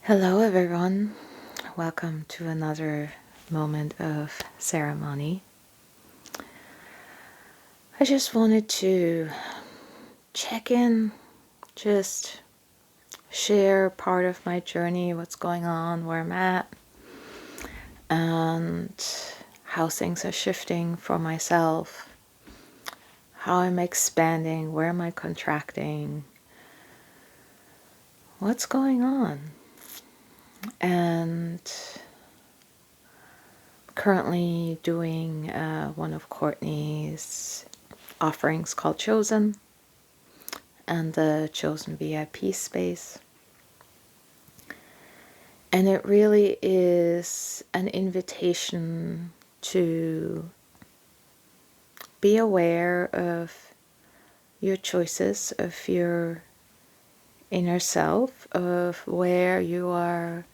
Hello, everyone. Welcome to another moment of ceremony. I just wanted to check in, just share part of my journey, what's going on, where I'm at, and how things are shifting for myself, how I'm expanding, where am I contracting, what's going on. And currently doing one of Courtney's offerings called Chosen and the Chosen VIP space. And it really is an invitation to be aware of your choices, of your inner self, of where you are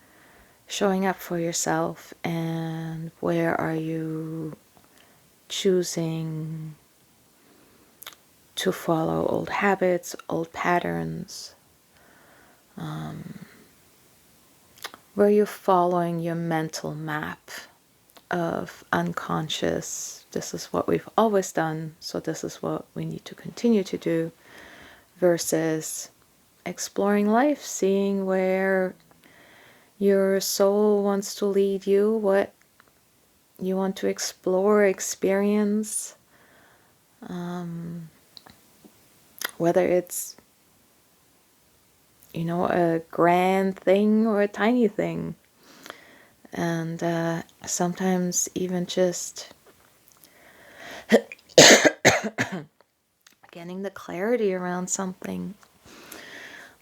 showing up for yourself and where are you choosing to follow old habits, old patterns, where you're following your mental map of unconscious, this is what we've always done, so this is what we need to continue to do, versus exploring life, seeing where your soul wants to lead you, what you want to explore, experience, whether it's, a grand thing or a tiny thing. And sometimes even just getting the clarity around something.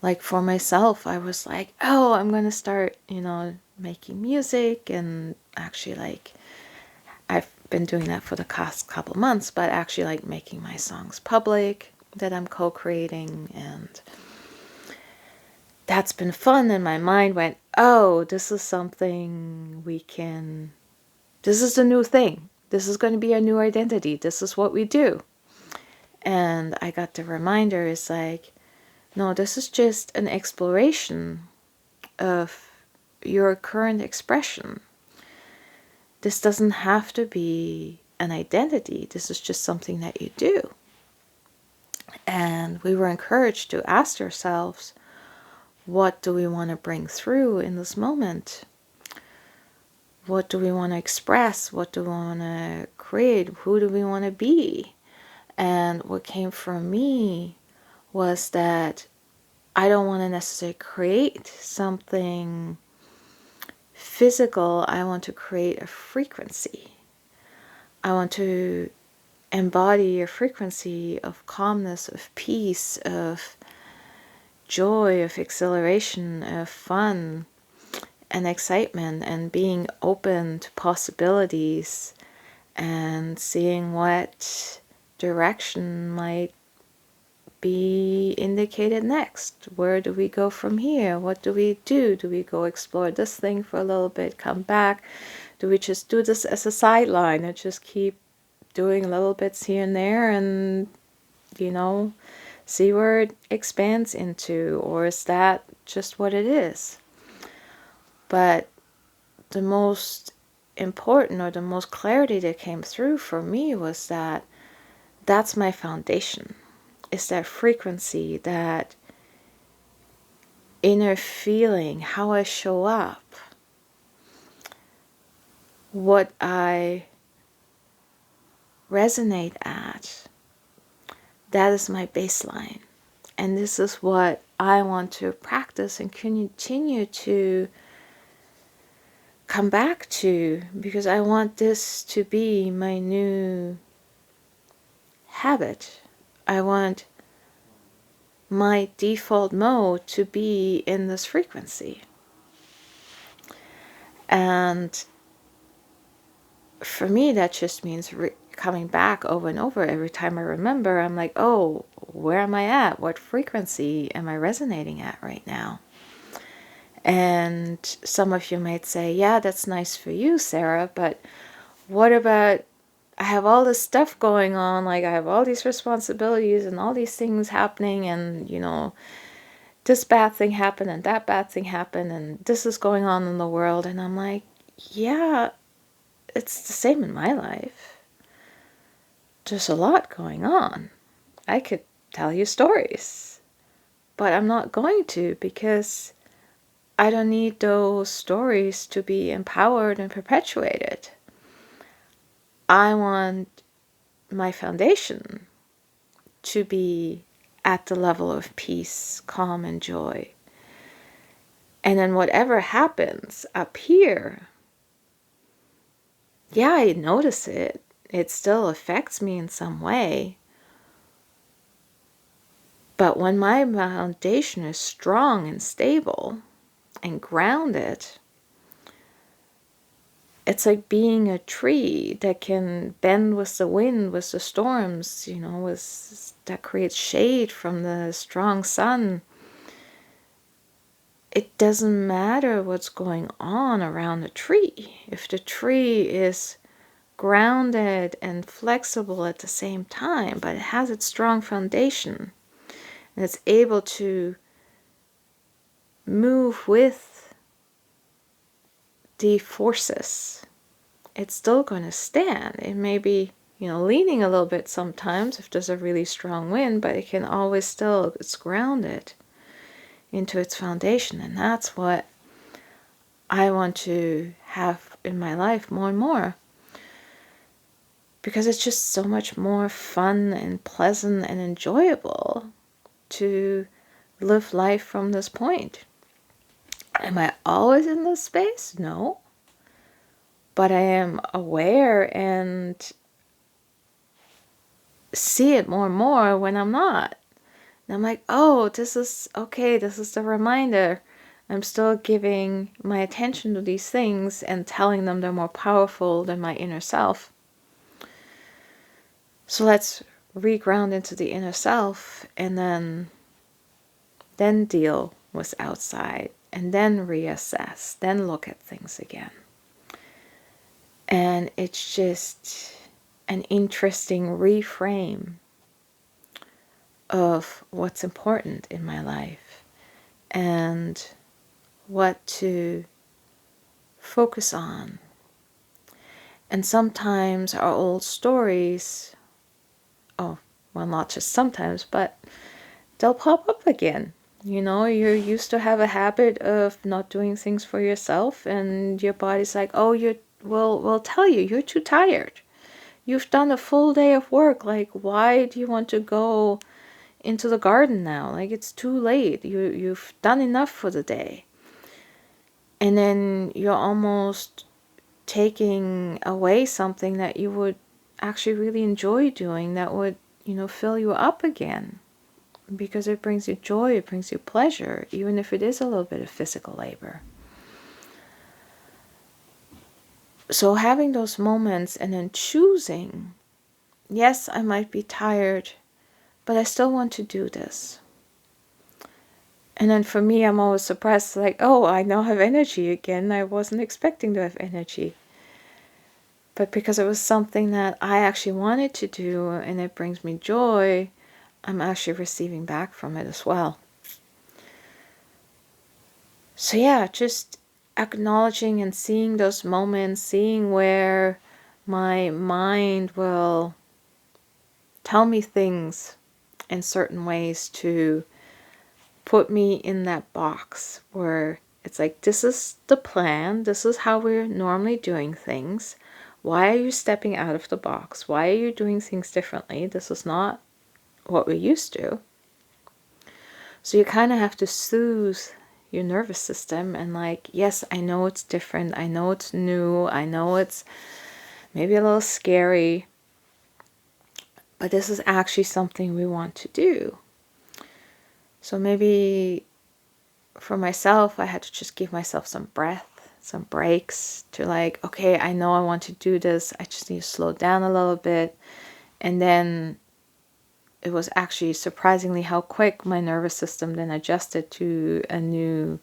Like for myself, I was like, oh, I'm going to start, making music. And actually, I've been doing that for the past couple months, but actually, making my songs public that I'm co-creating. And that's been fun. And my mind went, oh, this is something this is a new thing. This is going to be a new identity. This is what we do. And I got the reminder, it's like, no, this is just an exploration of your current expression. This doesn't have to be an identity. This is just something that you do. And we were encouraged to ask ourselves, what do we want to bring through in this moment? What do we want to express? What do we want to create? Who do we want to be? And what came from me was that I don't want to necessarily create something physical. I want to create a frequency. I want to embody a frequency of calmness, of peace, of joy, of exhilaration, of fun and excitement, and being open to possibilities and seeing what direction might be indicated next. Where do we go from here? What do we do? Do we go explore this thing for a little bit, come back? Do we just do this as a sideline and just keep doing little bits here and there and, see where it expands into? Or is that just what it is? But the most important, or the most clarity that came through for me, was that that's my foundation. It's that frequency, that inner feeling, how I show up, what I resonate at. That is my baseline. And this is what I want to practice and continue to come back to, because I want this to be my new habit. I want my default mode to be in this frequency. And for me, that just means coming back over and over. Every time I remember, I'm like, oh, where am I at? What frequency am I resonating at right now? And some of you might say, yeah, that's nice for you, Sarah, but what about, I have all this stuff going on, I have all these responsibilities and all these things happening, and this bad thing happened and that bad thing happened and this is going on in the world. And I'm like, yeah, it's the same in my life. There's a lot going on. I could tell you stories, but I'm not going to, because I don't need those stories to be empowered and perpetuated. I want my foundation to be at the level of peace, calm, and joy. And then whatever happens up here, yeah, I notice it. It still affects me in some way. But when my foundation is strong and stable and grounded, it's like being a tree that can bend with the wind, with the storms, that creates shade from the strong sun. It doesn't matter what's going on around the tree. If the tree is grounded and flexible at the same time, but it has its strong foundation, and it's able to move with the forces, it's still going to stand. It may be, leaning a little bit sometimes if there's a really strong wind, but it can always still, it's grounded into its foundation. And that's what I want to have in my life more and more, because it's just so much more fun and pleasant and enjoyable to live life from this point. Am I always in this space? No. But I am aware and see it more and more when I'm not. And I'm like, oh, this is okay. This is the reminder. I'm still giving my attention to these things and telling them they're more powerful than my inner self. So let's reground into the inner self, and then deal with outside, and then reassess, then look at things again. And it's just an interesting reframe of what's important in my life and what to focus on. And sometimes our old stories, not just sometimes, but they'll pop up again. You used to have a habit of not doing things for yourself, and your body's like, oh, we'll tell you, you're too tired. You've done a full day of work. Like, why do you want to go into the garden now? Like, it's too late. You've done enough for the day. And then you're almost taking away something that you would actually really enjoy doing, that would, fill you up again. Because it brings you joy, it brings you pleasure, even if it is a little bit of physical labor. So having those moments and then choosing, yes, I might be tired, but I still want to do this. And then for me, I'm always surprised, like, oh, I now have energy again. I wasn't expecting to have energy. But because it was something that I actually wanted to do and it brings me joy, I'm actually receiving back from it as well. So yeah, just acknowledging and seeing those moments, seeing where my mind will tell me things in certain ways to put me in that box where it's like, this is the plan, this is how we're normally doing things. Why are you stepping out of the box? Why are you doing things differently? This is not what we're used to. So you kind of have to soothe your nervous system and like, yes, I know it's different. I know it's new. I know it's maybe a little scary, but this is actually something we want to do. So maybe for myself, I had to just give myself some breath, some breaks to like, okay, I know I want to do this. I just need to slow down a little bit. And then it was actually surprisingly how quick my nervous system then adjusted to a new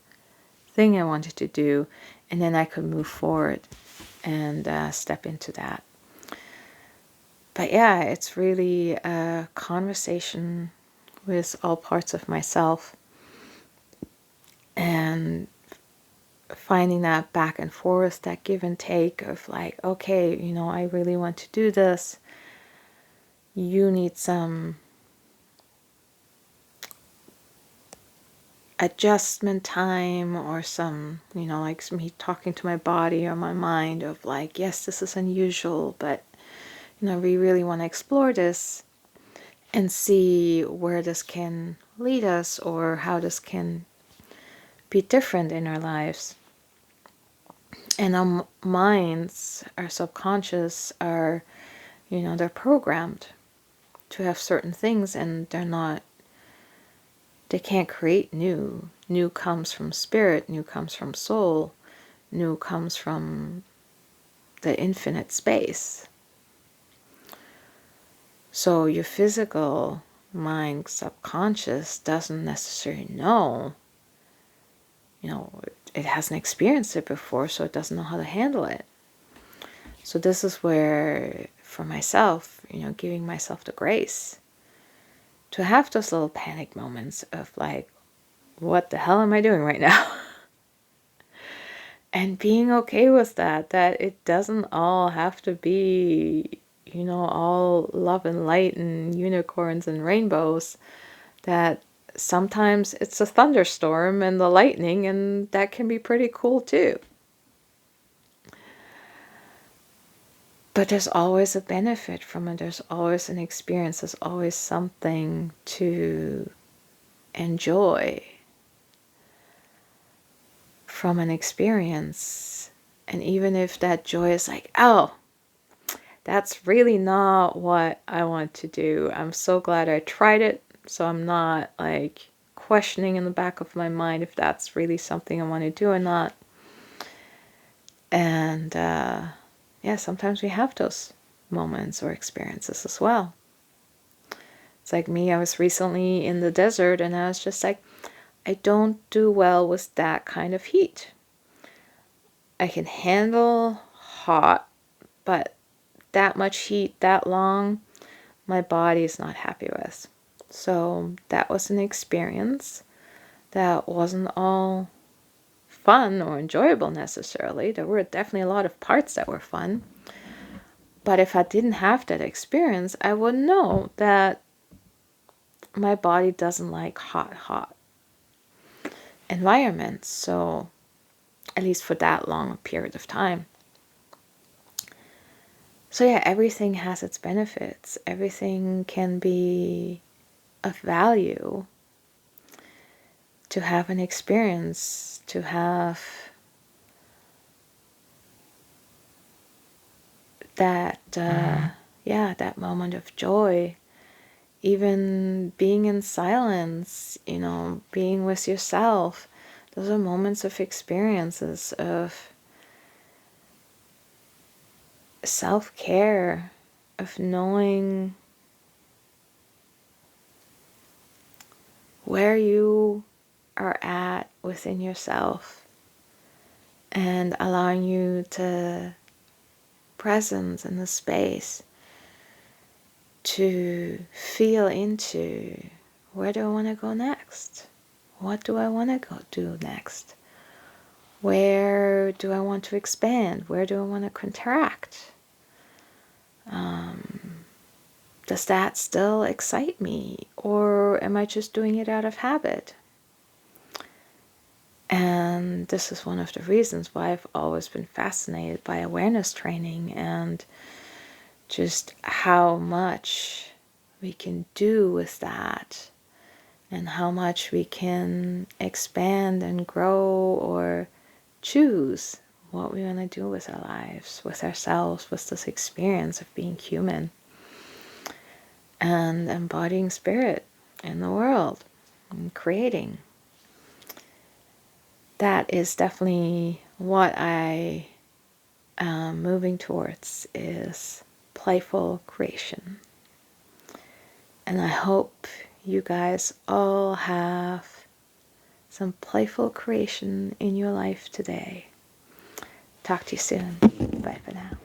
thing I wanted to do. And then I could move forward and step into that. But yeah, it's really a conversation with all parts of myself and finding that back and forth, that give and take of like, okay, I really want to do this. You need some adjustment time, or some, like me talking to my body or my mind of like, yes, this is unusual, but we really want to explore this and see where this can lead us, or how this can be different in our lives. And our minds, our subconscious, are, they're programmed to have certain things, and they can't create new. New comes from spirit, new comes from soul, new comes from the infinite space. So your physical mind, subconscious, doesn't necessarily know. It hasn't experienced it before, so it doesn't know how to handle it. So this is where, for myself, giving myself the grace to have those little panic moments of like, what the hell am I doing right now? And being okay with that it doesn't all have to be, all love and light and unicorns and rainbows. That sometimes it's a thunderstorm and the lightning, and that can be pretty cool too. But there's always a benefit from it. There's always an experience. There's always something to enjoy from an experience. And even if that joy is like, oh, that's really not what I want to do, I'm so glad I tried it. So I'm not like questioning in the back of my mind if that's really something I want to do or not. And sometimes we have those moments or experiences as well. It's like me, I was recently in the desert, and I was just like, I don't do well with that kind of heat. I can handle hot, but that much heat, that long, my body is not happy with. So that was an experience that wasn't all fun or enjoyable necessarily. There were definitely a lot of parts that were fun. But if I didn't have that experience, I would know that my body doesn't like hot environments. So at least for that long a period of time. So yeah, everything has its benefits. Everything can be of value to have an experience, to have that, that moment of joy. Even being in silence, being with yourself. Those are moments of experiences of self-care, of knowing where you are at within yourself, and allowing you to presence in the space to feel into, where do I want to go next? What do I want to go do next? Where do I want to expand? Where do I want to contract? Does that still excite me? Or am I just doing it out of habit? And this is one of the reasons why I've always been fascinated by awareness training, and just how much we can do with that, and how much we can expand and grow, or choose what we want to do with our lives, with ourselves, with this experience of being human and embodying spirit in the world and creating. That is definitely what I am moving towards, is playful creation. And I hope you guys all have some playful creation in your life today. Talk to you soon. Bye for now.